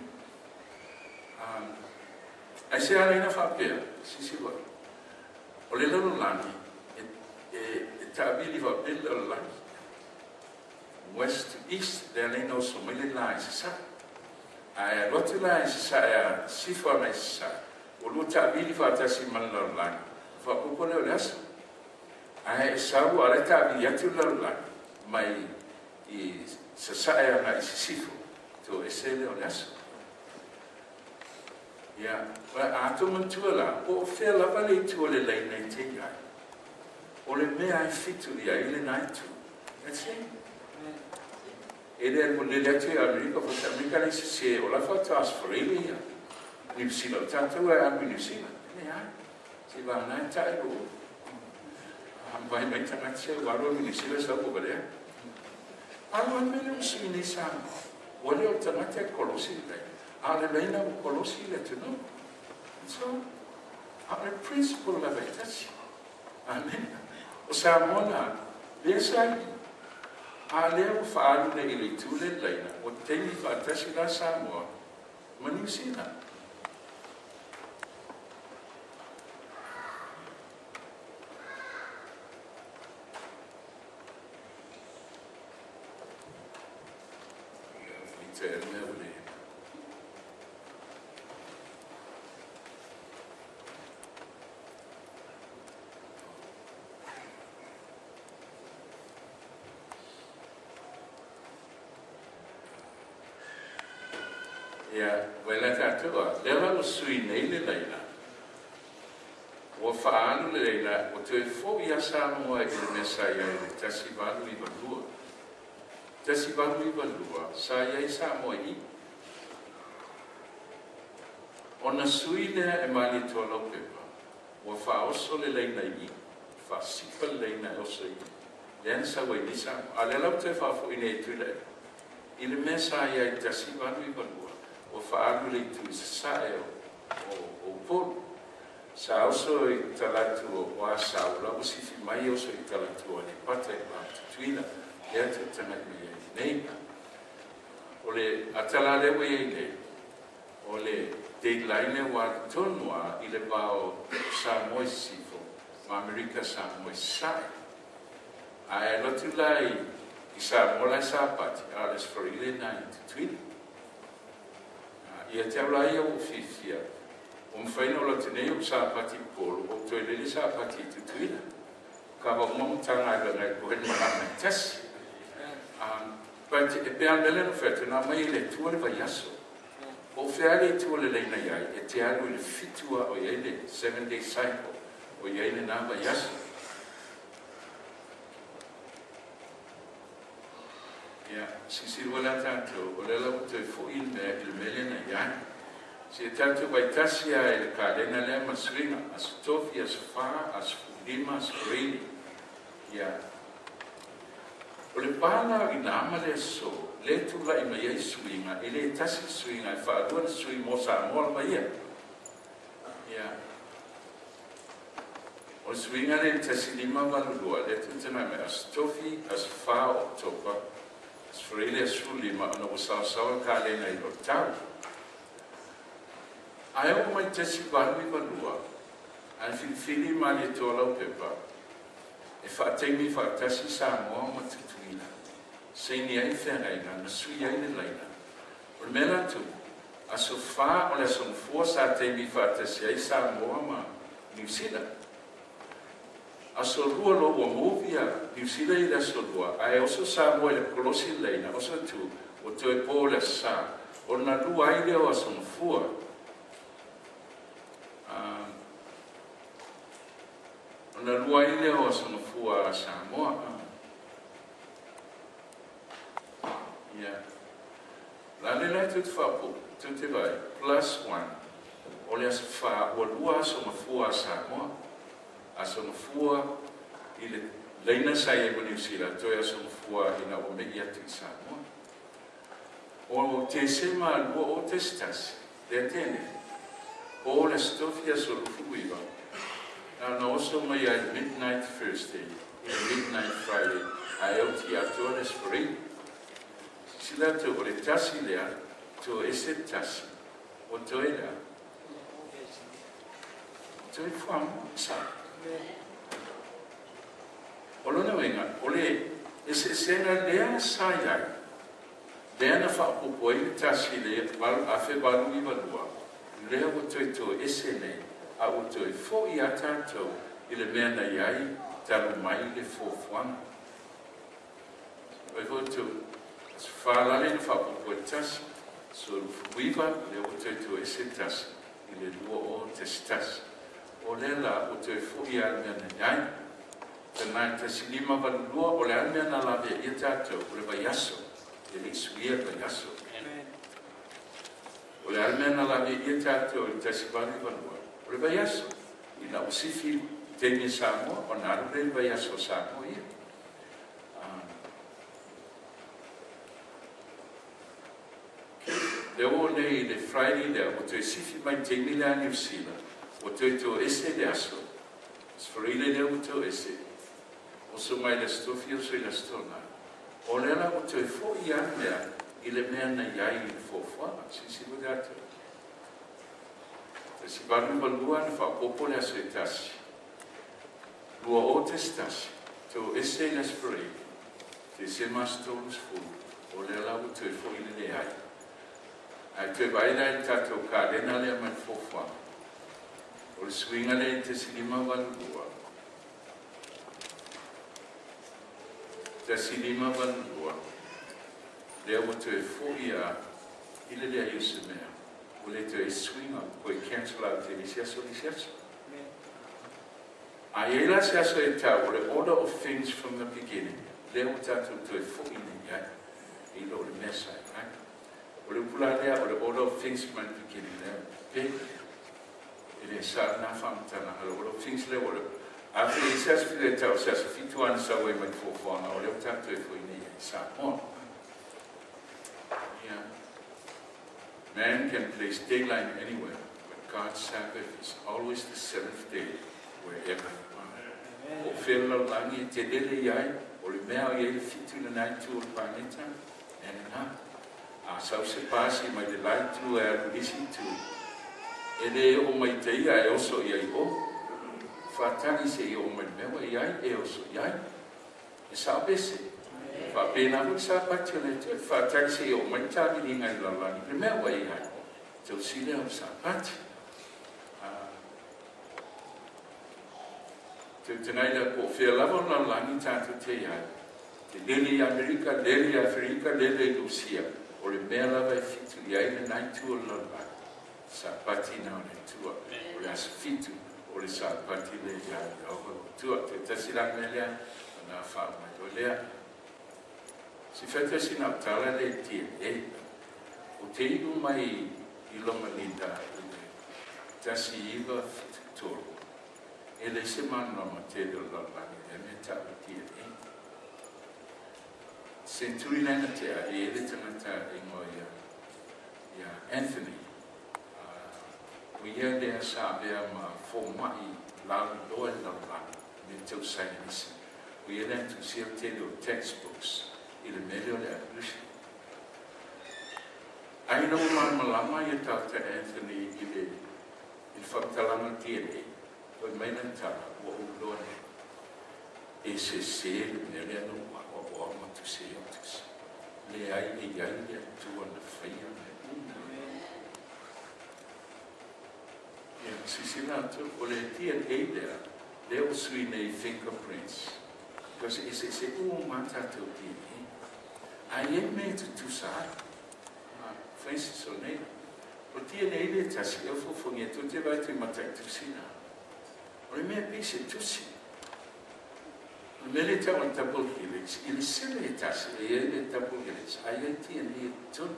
Ai se ala ina whapea, sisi wai. O le lalo lani, e taabili wapea lalo lani. West to east, le ala ina oso mai le la i sisa. Ai rotu la i sisa, e sifa mai sisa. O lu taabili whatasi man lalo lani. Whapopo leo le aso. Ai e sau ala taabili atu lalo lani. Mai i sasae anga i sisifo to esele o le aso. Ia, ato mantua la, o whea lava le tu o le leina i te iai. O le mea ai fitu ia i le naitu. That's it. E le letu i Amerika, o te Amerika le se o la whata asforele ia. New Zealand, tātou e amu New Zealand. Ne ai, se wāna e tae o. Vai mai tangata se waro New Zealand sa o barea. Alo an mele usi nei Samoa. O leo tangata e kolosi le. A le leina o kolosi le tunu. So, a le principle la veitasi. Amen. O Samoa na, lea sai, a leo whaalu le ili tu le leina, o tengi whaatasi la Samoa, ma New Zealand. Ia, wai la tātua, lewa o sui nei le leila. O whaalu le leila, o te fo i a Samoa i le mesa ia i le tasi walu i walua. Tasi walu i walua, sa ia i Samoa i. O na sui lea e mali toa lau pepa, o whaoso le leila i, whasipa le leila e oso i. Leana sa wai ni Samoa, a le lau te whafo i nei tu le. I le mesa ia i tasi walu i walua. O whaalu le tu i sasae o polu. Sa oso i talatu o wasa o lau sifi mai oso i talatu o ni pata i pata tuina. Lea te tanga i mea i neina. O le atala lewe i nei. O le deadline wa tonua i le bao Samoa sifo. Ma Amerika Samoa sai. A e lotu lai i Samoa lai Sapati. A les forile na i tuina. Ia te aula ia o fifia. O mwhaina o la tenei o Sapati polo, o toi lele Sapati tutuina. Ka wa umamutanga i langai ko heni mahana i tasi. Pai te e pēa mele no whete, nā mai le tua le vai aso. O whea le tua le leina iai, e te alu i le fitua o iai le 7-day cycle, o iai le nā vai aso. Ia, sisiru ala tātou, o le lau te fo il mea i le mele na iai. Se tātou vai tasi a e le kālena lea masuinga, as tofi, as whā, as fudima, as reini. Ia, o le pāna i nā ama le so, le tula I mai suinga, le tasi suinga, whaadua sui mo Samoa mai ia. Ia. O suinga le tasi lima walulua, le tutana me as tofi, as wha October, as freile as lima, ana o sawa ka le na ilo tau. Ai o mai tasi walua, ai fili mani tola o pepa, e whaatemi whaatasi Samoa ma tutuina. Seini ai whengaina, na sui ai le laina. O mena tu, aso wha o le son fua sa temi whaatasi ai Samoa ma New Zealand. Aso rua lo wa movia, New Zealand I le aso rua, ai oso Samoa le kolosi leina, oso tu, o te e po le sa, o na lua ai leo aso fua. O na lua ai leo aso fua Samoa. La le lai tut whapo, tu te vai, +1. O le asa wha, o lua aso mafua Samoa. Aso mafua, I le leina sai e New Zealand, toi aso mafua I na o mei atu I Samoa. O te sema lua o te stasi, le tene. O le stofi aso rufuiwa. Na oso mai ai midnight Thursday, midnight Friday, ai au ti Atua le spring. Sila tu o le tasi lea, tu ese tasi, o toi lea. Toi whamu, sa. O lona wenga, o le ese senga lea sa iai. Lea na whapopo e tasi lea, afe walu I walua. Lea o toi tu ese nei, a o toi fo I atatou, I le mea na iai, talu mai le fofuanga. Oi vo tu, whaalale na whapopo e tasi, so wiwa le o te tu e se tasi, I le lua o te tasi. O le la o te fui almea na iai, te nai tasi lima walulua, o le almea na lawe I tātou, o le vaiaso, e le isuia vaiaso. O le almea na lawe I tātou, I tasi wali walua, o le vaiaso, I na usifi temi Samoa, o na aru le vaiaso Samoa ia. Le o nei le Friday lea, o te sifi mai temi lea New Zealand, o te to ese le aso, sforile le o to ese, o so mai le stofi o so I le stona, o le la o te fo I mea, I le mea na iai I le fofua, si lo de ato. Te si balu balua na whapopo le aso e tasi, lua o te stasi, to ese le sforile, te se mastonus fu, o le la o te fo I le ai. Ai te vaina I tatou ka lena lea mai fofua. O le swinga le te silima walulua. Te silima walulua. Lea o te fuia I le lea iuse mea. O le te swinga ko I cancel out te lisiaso. A ela se aso e tau, o le order of things from the beginning. Lea o tatou te fuia ni ai. I lo le mesa. O le pula lea o le order of things from the beginning. Lea. Ele sa na famtana alo o things le o after it says for the tell says fitu an sa we mai fo na o le tato e foi ni sa on. Yeah. Man can place daylight anywhere, but God's Sabbath is always the seventh day wherever. O fela langi te lele iai o le mea o iai fitu na nai tu o planeta na a sau se pasi mai le light tu e alu isi tu ele o mai te ia e oso iai o. Whatani se i o mai mewa iai e oso iai. E sa bese. Whapena hu Sapati le te. Whatani se i o mai tāmi ringa I lalani. Le mewa iai. Tau sile o Sapati. Te tenai la po whea lava lalani tātu te iai. Te lele Amerika, lele Afrika, lele Lucia. O le mea lava e fitu iai le nai tua lalani. Sapati na le tua, o le asfitu, o le Sapati le iai, o tua, te tasila me lea, na wha mai o lea. Si whete sina tala le tia, o te iu mai I longa linda, tasi iwa fitu toro. E le se manu ma te do lalani, e me tawa tia, se tui nena te a e ele tangata e ngoi ia Anthony. O ia lea sa bea ma fō mai lau loa lau lau me tau sainisi. O ia lea tu sia tele o textbooks i le mele o le alusi. Ai lau malama ia tauta Anthony i le whaktalanga DNA. O i maina tala o loa ne. E se le mele anu o ama tu se o tusi. Le ai e iai le atua na whaia me sisina tu o le DNA lea, leo sui nei fingerprints. Because se mata tau DNA. Ai e me tu sa. Francis o nei. O DNA le tasi e fofongia tu te vai tu matai tu sina. O le mea pise tusi. O le mele tau an double helix. I le sile e tasi le double helix. Ai e DNA tunu.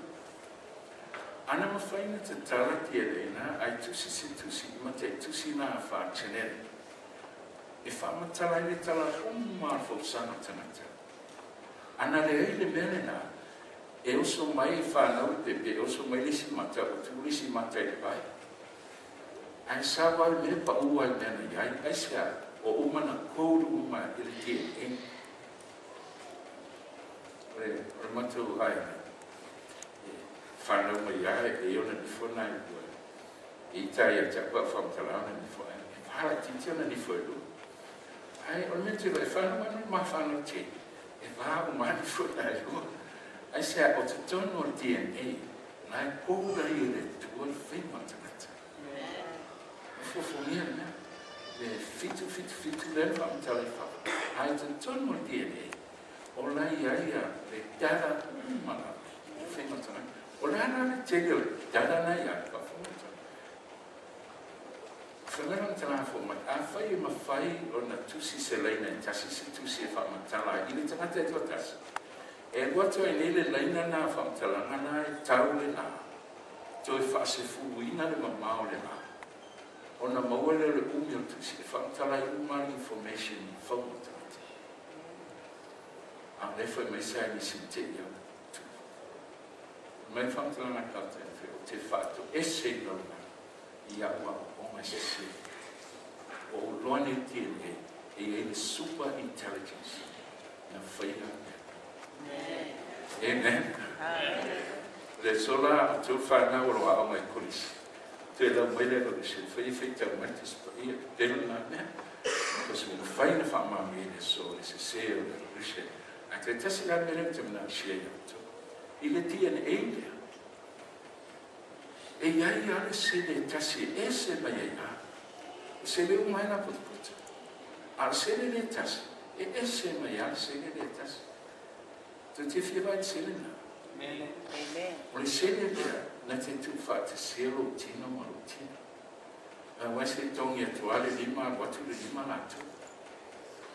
Ana mawhaina te tala tia reina, ai tusi se tusi, ma te tusi nā wha chanere. E wha matala i le tala umar fo sana tanata. Ana le ei le mele nā, e oso mai whanau pepe, e oso mai lisi mata, o tu lisi mata i le vai. Ai sa wai me pa ua i mena iai, ai sea o umana kouru uma i le tia e. Ore matau haina. Whanau mai ae e ona ni whona i bua. I tai a takua whamtalauna ni whona. E whara titiana ni whailu. Ai, o me te lai whanau manu ma whanau te. E wā o mani whona i lua. Ai sea o te tono o DNA. Nai kōra i le tua whaimatanata. Whawhongia mea. Le fitu le whamtala i whau. Ai te tono o DNA. O lai aia le tara umana. Whaimatanata. O lana le tele o dada na ia ka fomata. Whangaran tala fo mai, a whai e mawhai o na tusi se leina e tasi se tusi e whamatala i le tangata e tō tasi. E wato e nele leina na whamatala ngana e tau le nā. Tō e whaase fuuina le mamao le nā. O na mawele le umi o tusi e whamatala i umari information i whamatala. A le whai mai sai ni si te iau. Mai whamtala na kata e whio, te whātu ese nona i Atua o mai se. O loane tēne e le super intelligence na whaina mea. Amen. Le sola tu whanau roa o mai kuris. Te lau mele o le se whai tau mai te spaia, tēnu nā mea. Kasi mo whaina whamami e le so, le se se o le rise. A te tasi la mele te mna shea yautu. I le DNA lea. E iai ale se le tasi e se mai ai a. Se le umai na putuputa. Al se le tasi. E se mai ale se le tasi. Tu te whiwai se le na. Amen. O le se le lea na te tu wha te sero tino maru tino. A wai se tongi atu ale lima watu le lima latu.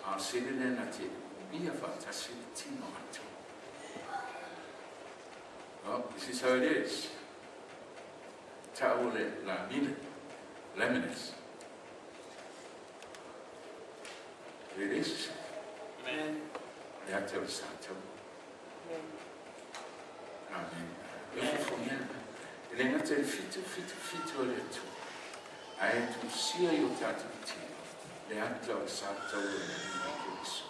Al se le lea na te bia wha tasi tino atu. Well, this is how it is. Ta'ole la mine, laminates. It is. Amen. Le atau santo. Amen. Eu fui fomendo. Ele não tem fito olha tu. Aí tu se eu tato ti. Le atau santo le isso.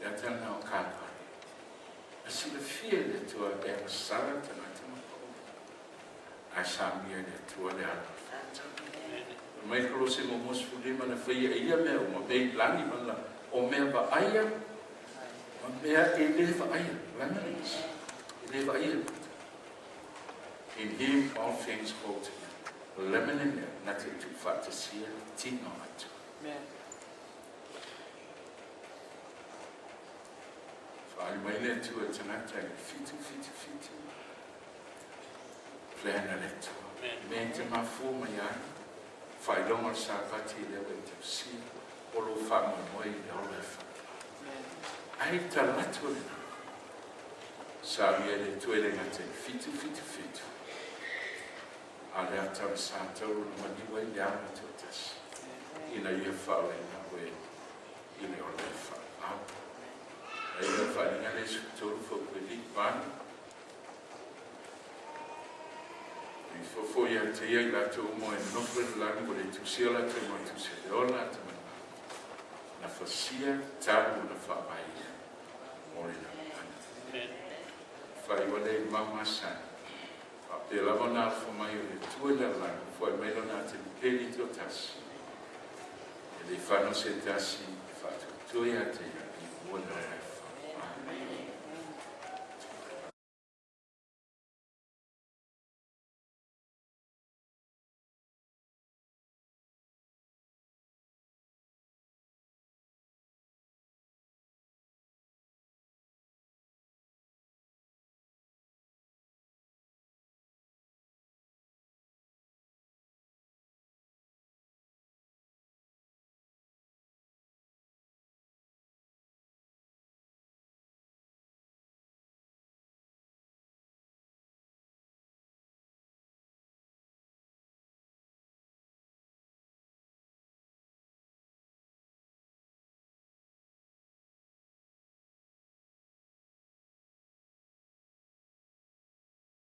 Le atau não capa. Assim le fiel de tua é sala te na te a samia de tua le ala. Mai kolo se mo mos fulima na foi ia me o be langi mala o me ba aia o me e leva aia lamanis e leva aia. In him all things hold together. Lamanin na te tu fata sia tino atu. Amen. Ai mai le tu e tanata e fitu. Plena le tu. Me te mafu mai ai. Fai longa Sapati le we te si. Olo whama moi le ole wha. Ai talatu le na. Sabi le tu e le ngate fitu. A le atau santo na maniwa i le ama te o tasi. Ina ia whao e na we i le ole wha. whainga le sutoro whakuri pāna. I whafo ia te ia I lato mo e nofre langi o le tusi ala te mo tusi le ona te mana. Na whasia tāru na whapaia. Mori na mana. Whai wale mama sana. Pe lava nā whamai o le tuela langi. Whai meilo nā te peli to tasi. E le whano se tasi whatu tui a te